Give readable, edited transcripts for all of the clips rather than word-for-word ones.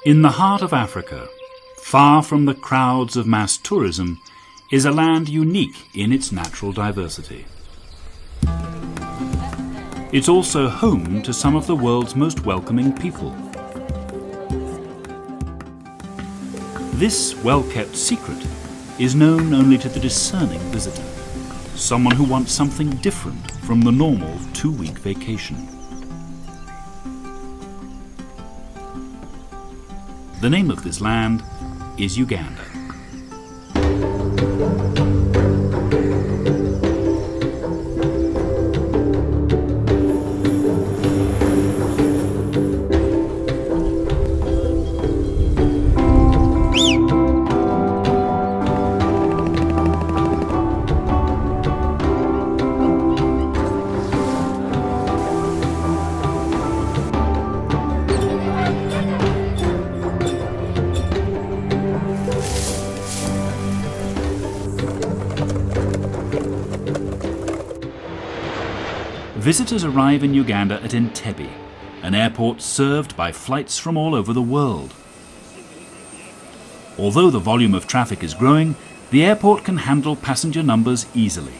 In the heart of Africa, far from the crowds of mass tourism, is a land unique in its natural diversity. It's also home to some of the world's most welcoming people. This well-kept secret is known only to the discerning visitor, someone who wants something different from the normal 2-week vacation. The name of this land is Uganda. Visitors arrive in Uganda at Entebbe, an airport served by flights from all over the world. Although the volume of traffic is growing, the airport can handle passenger numbers easily.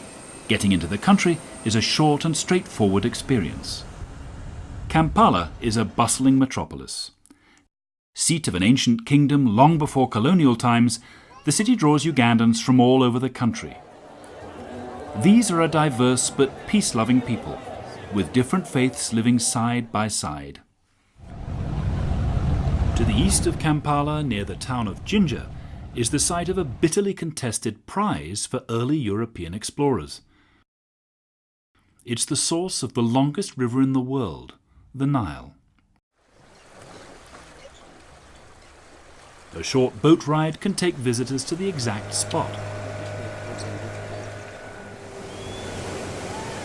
Getting into the country is a short and straightforward experience. Kampala is a bustling metropolis. Seat of an ancient kingdom long before colonial times, the city draws Ugandans from all over the country. These are a diverse but peace-loving people, with different faiths living side by side. To the east of Kampala, near the town of Jinja, is the site of a bitterly contested prize for early European explorers. It's the source of the longest river in the world, the Nile. A short boat ride can take visitors to the exact spot.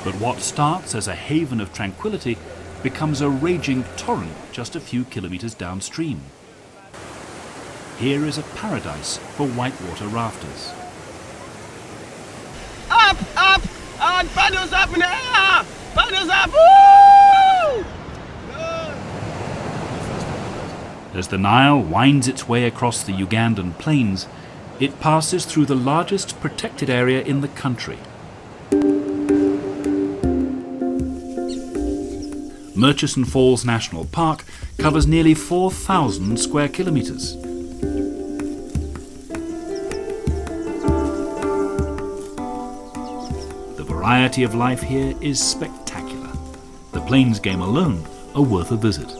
But what starts as a haven of tranquility becomes a raging torrent just a few kilometers downstream. Here is a paradise for whitewater rafters. Up, up, and paddles up in the air! Paddles up! Woo! As the Nile winds its way across the Ugandan plains, it passes through the largest protected area in the country. Murchison Falls National Park covers nearly 4,000 square kilometers. The variety of life here is spectacular. The plains game alone are worth a visit.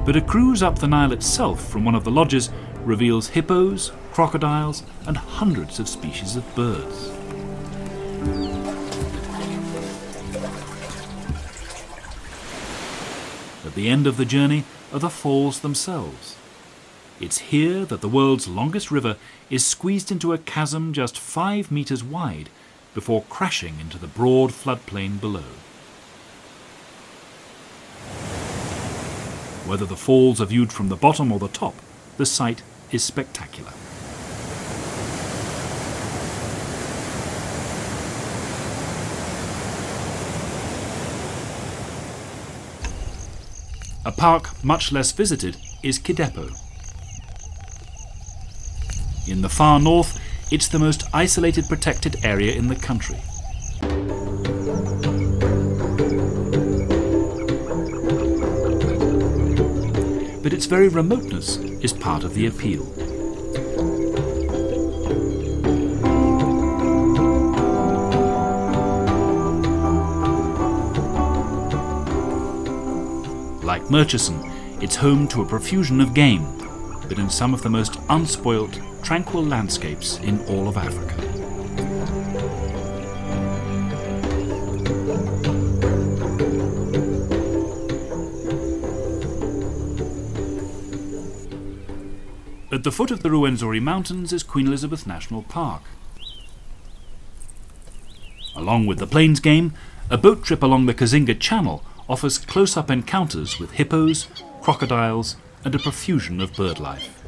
But a cruise up the Nile itself from one of the lodges reveals hippos, crocodiles, and hundreds of species of birds. At the end of the journey are the falls themselves. It's here that the world's longest river is squeezed into a chasm just 5 meters wide before crashing into the broad floodplain below. Whether the falls are viewed from the bottom or the top, the sight is spectacular. A park much less visited is Kidepo. In the far north, it's the most isolated protected area in the country. But its very remoteness is part of the appeal. Like Murchison, it's home to a profusion of game, but in some of the most unspoilt, tranquil landscapes in all of Africa. At the foot of the Ruwenzori Mountains is Queen Elizabeth National Park. Along with the plains game, a boat trip along the Kazinga Channel offers close-up encounters with hippos, crocodiles, and a profusion of bird life.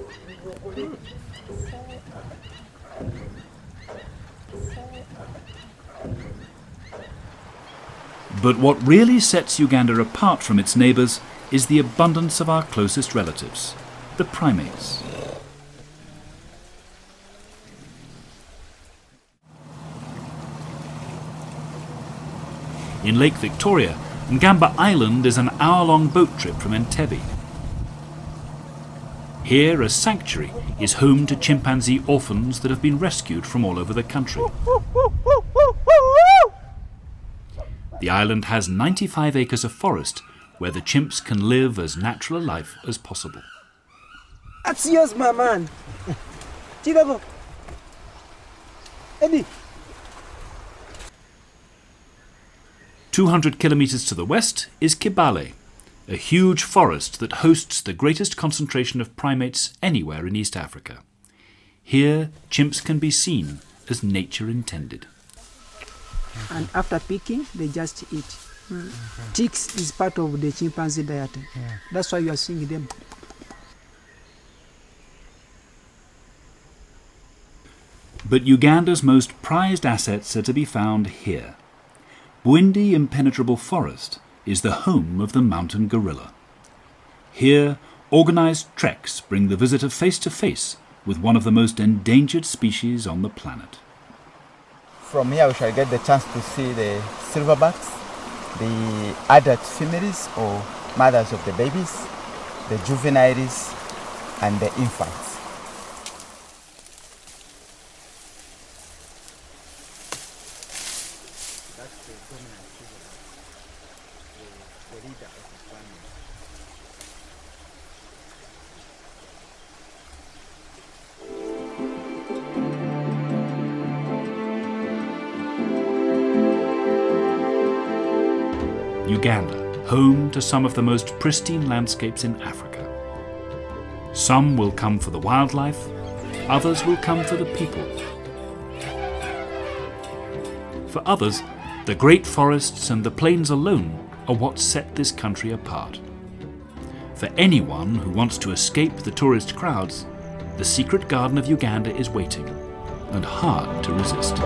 But what really sets Uganda apart from its neighbours is the abundance of our closest relatives, the primates. In Lake Victoria, Ngamba Island is an hour-long boat trip from Entebbe. Here, a sanctuary is home to chimpanzee orphans that have been rescued from all over the country. The island has 95 acres of forest where the chimps can live as natural a life as possible. That's yours, my man. Chicago. Eddie. 200 kilometers to the west is Kibale, a huge forest that hosts the greatest concentration of primates anywhere in East Africa. Here, chimps can be seen as nature intended. And after picking, they just eat. Ticks is part of the chimpanzee diet. That's why you are seeing them. But Uganda's most prized assets are to be found here. Bwindi Impenetrable Forest is the home of the mountain gorilla. Here, organized treks bring the visitor face to face with one of the most endangered species on the planet. From here we shall get the chance to see the silverbacks, the adult females or mothers of the babies, the juveniles and the infants. Uganda, home to some of the most pristine landscapes in Africa. Some will come for the wildlife, others will come for the people. For others, the great forests and the plains alone are what set this country apart. For anyone who wants to escape the tourist crowds, the secret garden of Uganda is waiting, and hard to resist.